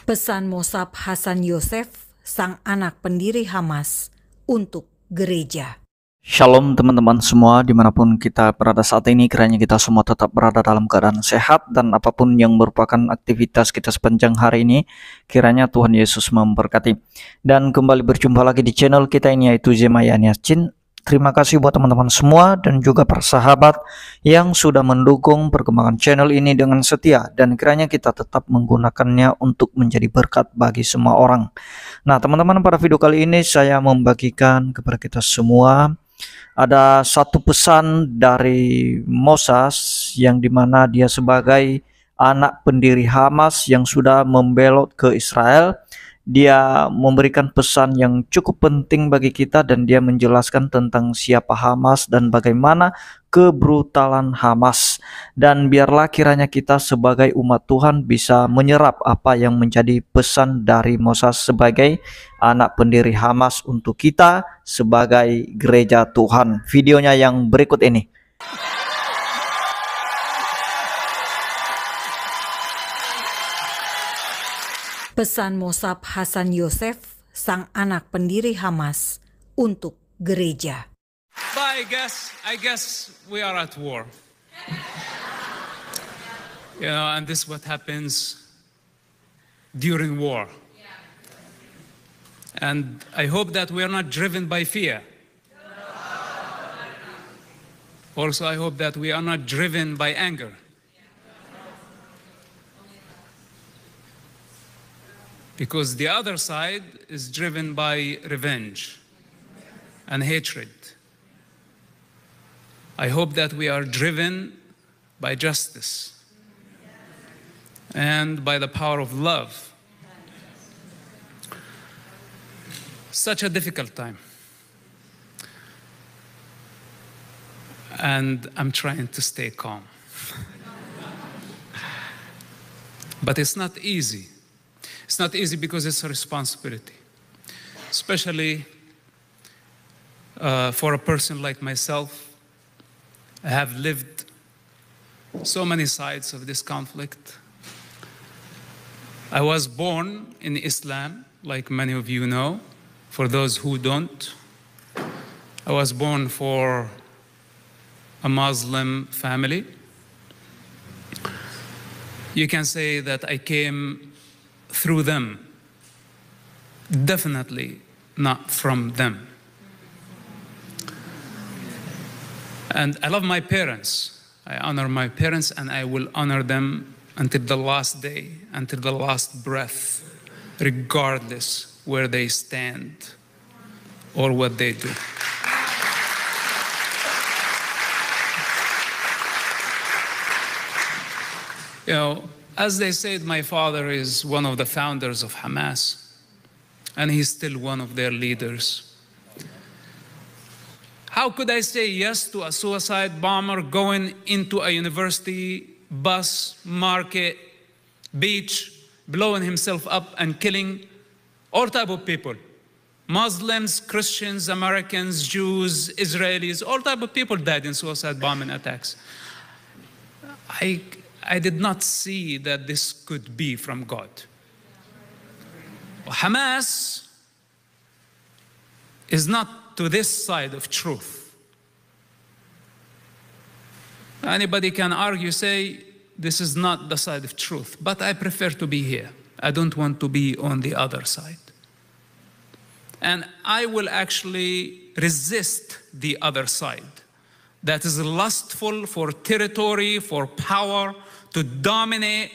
Pesan Mosab Hasan Yosef, sang anak pendiri Hamas, untuk gereja. Shalom teman-teman semua, dimanapun kita berada saat ini, kiranya kita semua tetap berada dalam keadaan sehat, dan apapun yang merupakan aktivitas kita sepanjang hari ini, kiranya Tuhan Yesus memberkati. Dan kembali berjumpa lagi di channel kita ini, yaitu Cin. Terima kasih buat teman-teman semua dan juga para sahabat yang sudah mendukung perkembangan channel ini dengan setia, dan kiranya kita tetap menggunakannya untuk menjadi berkat bagi semua orang. Nah teman-teman, pada video kali ini saya membagikan kepada kita semua ada satu pesan dari Mosab, yang dimana dia sebagai anak pendiri Hamas yang sudah membelot ke Israel. Dia memberikan pesan yang cukup penting bagi kita, dan dia menjelaskan tentang siapa Hamas dan bagaimana kebrutalan Hamas. Dan biarlah kiranya kita sebagai umat Tuhan bisa menyerap apa yang menjadi pesan dari Mosab sebagai anak pendiri Hamas untuk kita sebagai gereja Tuhan. Videonya yang berikut ini. Pesan Mosab Hasan Yosef, sang anak pendiri Hamas, untuk gereja. But I guess we are at war. And this is what happens during war. And I hope that we are not driven by fear. Also, I hope that we are not driven by anger. Because the other side is driven by revenge and hatred. I hope that we are driven by justice and by the power of love. Such a difficult time. And I'm trying to stay calm. But it's not easy. It's not easy because it's a responsibility, especially for a person like myself. I have lived so many sides of this conflict. I was born in Islam, like many of you know. For those who don't, I was born for a Muslim family. You can say that I came through them, definitely not from them. And I love my parents. I honor my parents, and I will honor them until the last day, until the last breath, regardless where they stand or what they do. As they said, my father is one of the founders of Hamas, and he's still one of their leaders. How could I say yes to a suicide bomber going into a university, bus, market, beach, blowing himself up and killing all type of people? Muslims, Christians, Americans, Jews, Israelis, all type of people died in suicide bombing attacks. I did not see that this could be from God. Hamas is not to this side of truth. Anybody can argue, say, this is not the side of truth, but I prefer to be here. I don't want to be on the other side. And I will actually resist the other side that is lustful for territory, for power, to dominate,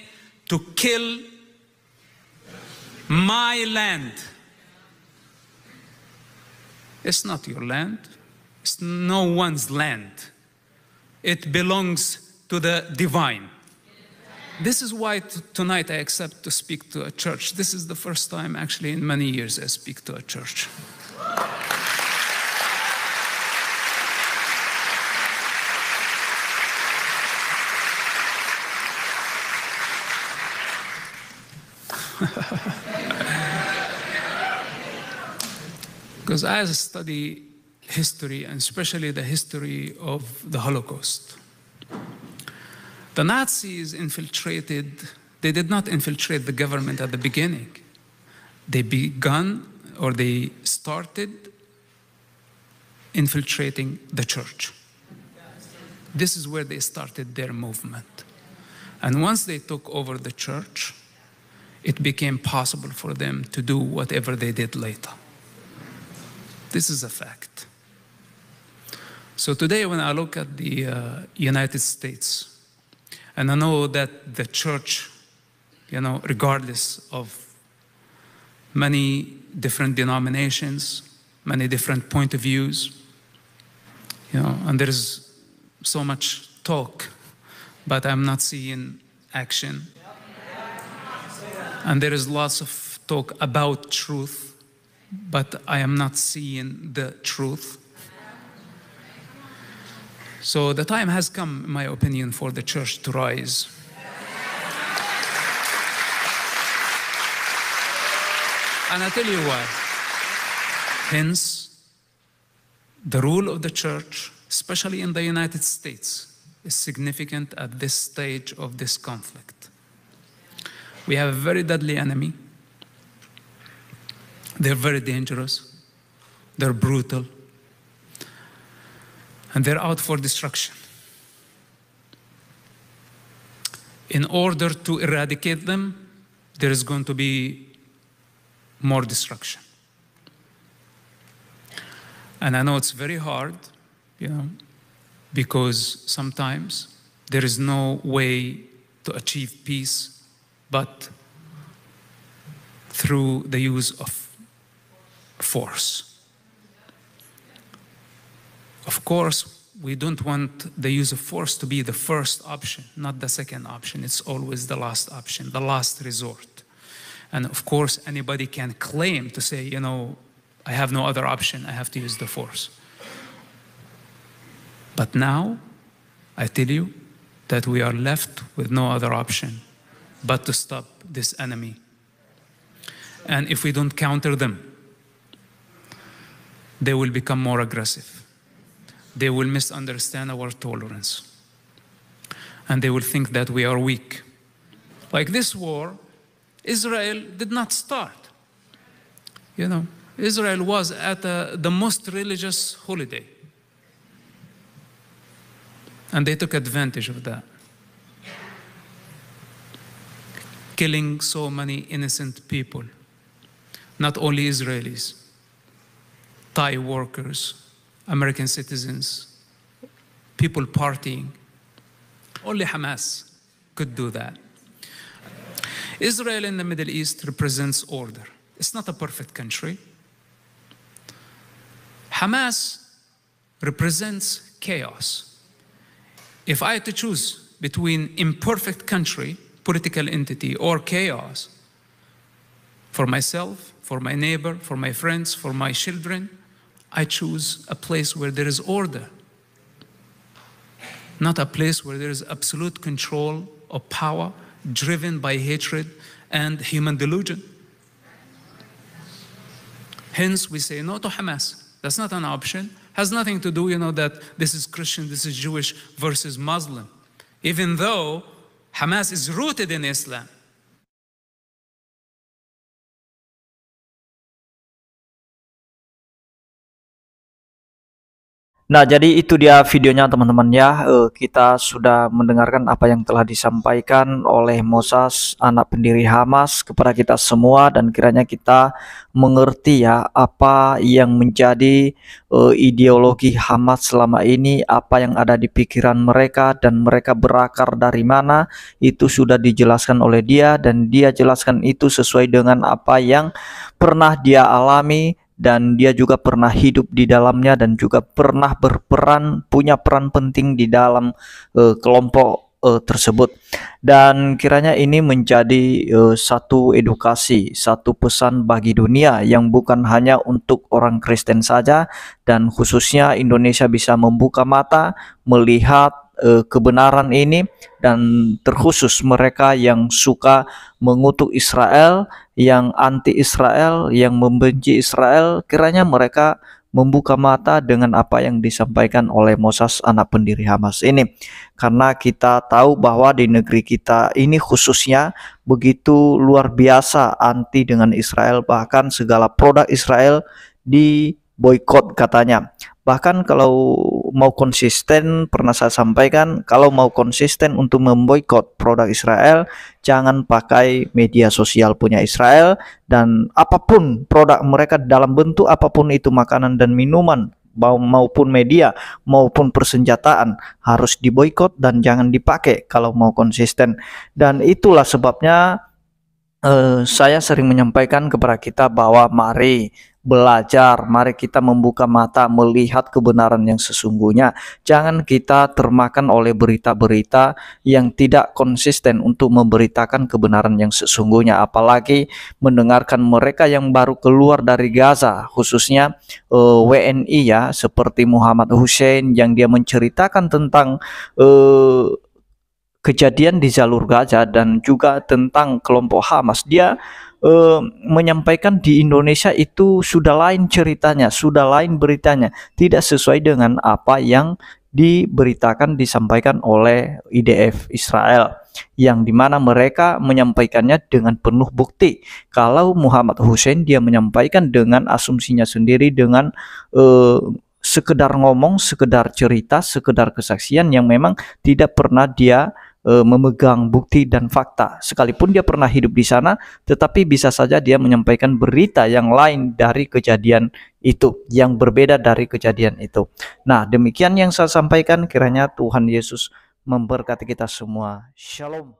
to kill my land. It's not your land. It's no one's land. It belongs to the divine. This is why tonight I accept to speak to a church. This is the first time actually in many years I speak to a church. Because as I study history, and especially the history of the Holocaust, the Nazis infiltrated They did not infiltrate the government at the beginning. They started infiltrating the church. This is where they started their movement. And once they took over the church, it became possible for them to do whatever they did later. This is a fact. So today when I look at the United States, and I know that the church, regardless of many different denominations, many different point of views, and there is so much talk, but I'm not seeing action. And there is lots of talk about truth, but I am not seeing the truth. So the time has come, in my opinion, for the church to rise. And I tell you why. Hence, the role of the church, especially in the United States, is significant at this stage of this conflict. We have a very deadly enemy. They're very dangerous. They're brutal. And they're out for destruction. In order to eradicate them, there is going to be more destruction. And I know it's very hard, because sometimes there is no way to achieve peace but through the use of force. Of course, we don't want the use of force to be the first option, not the second option. It's always the last option, the last resort. And of course, anybody can claim to say, I have no other option, I have to use the force. But now, I tell you that we are left with no other option but to stop this enemy. And if we don't counter them, they will become more aggressive. They will misunderstand our tolerance. And they will think that we are weak. Like this war, Israel did not start. Israel was at the most religious holiday. And they took advantage of that. Killing so many innocent people. Not only Israelis, Thai workers, American citizens, people partying. Only Hamas could do that. Israel in the Middle East represents order. It's not a perfect country. Hamas represents chaos. If I had to choose between imperfect country, political entity, or chaos, for myself, for my neighbor, for my friends, for my children, I choose a place where there is order. Not a place where there is absolute control of power, driven by hatred and human delusion. Hence, we say no to Hamas. That's not an option. Has nothing to do, that this is Christian, this is Jewish versus Muslim. Even though Hamas is rooted in Islam. Nah, jadi itu dia videonya teman-teman ya. Kita sudah mendengarkan apa yang telah disampaikan oleh Mosab, anak pendiri Hamas, kepada kita semua, dan kiranya kita mengerti ya apa yang menjadi ideologi Hamas selama ini, apa yang ada di pikiran mereka, dan mereka berakar dari mana. Itu sudah dijelaskan oleh dia, dan dia jelaskan itu sesuai dengan apa yang pernah dia alami, dan dia juga pernah hidup di dalamnya, dan juga pernah berperan, punya peran penting di dalam kelompok tersebut. Dan kiranya ini menjadi satu edukasi, satu pesan bagi dunia yang bukan hanya untuk orang Kristen saja, dan khususnya Indonesia bisa membuka mata melihat kebenaran ini, dan terkhusus mereka yang suka mengutuk Israel, yang anti Israel, yang membenci Israel, kiranya mereka membuka mata dengan apa yang disampaikan oleh Mosab anak pendiri Hamas ini. Karena kita tahu bahwa di negeri kita ini khususnya begitu luar biasa anti dengan Israel, bahkan segala produk Israel di boykot katanya. Bahkan kalau mau konsisten, pernah saya sampaikan, kalau mau konsisten untuk memboikot produk Israel, jangan pakai media sosial punya Israel, dan apapun produk mereka dalam bentuk apapun itu, makanan dan minuman maupun media maupun persenjataan, harus diboikot dan jangan dipakai kalau mau konsisten. Dan itulah sebabnya saya sering menyampaikan kepada kita bahwa mari belajar, mari kita membuka mata melihat kebenaran yang sesungguhnya. Jangan kita termakan oleh berita-berita yang tidak konsisten untuk memberitakan kebenaran yang sesungguhnya, apalagi mendengarkan mereka yang baru keluar dari Gaza, khususnya WNI ya, seperti Muhammad Hussein yang dia menceritakan tentang kejadian di jalur Gaza dan juga tentang kelompok Hamas. Dia menyampaikan di Indonesia itu sudah lain ceritanya, sudah lain beritanya, tidak sesuai dengan apa yang disampaikan oleh IDF Israel, yang dimana mereka menyampaikannya dengan penuh bukti. Kalau Muhammad Hussein dia menyampaikan dengan asumsinya sendiri, dengan sekedar ngomong, sekedar cerita, sekedar kesaksian yang memang tidak pernah dia memegang bukti dan fakta. Sekalipun dia pernah hidup di sana, tetapi bisa saja dia menyampaikan berita yang lain dari kejadian itu, yang berbeda dari kejadian itu. Nah, demikian yang saya sampaikan. Kiranya Tuhan Yesus memberkati kita semua. Shalom.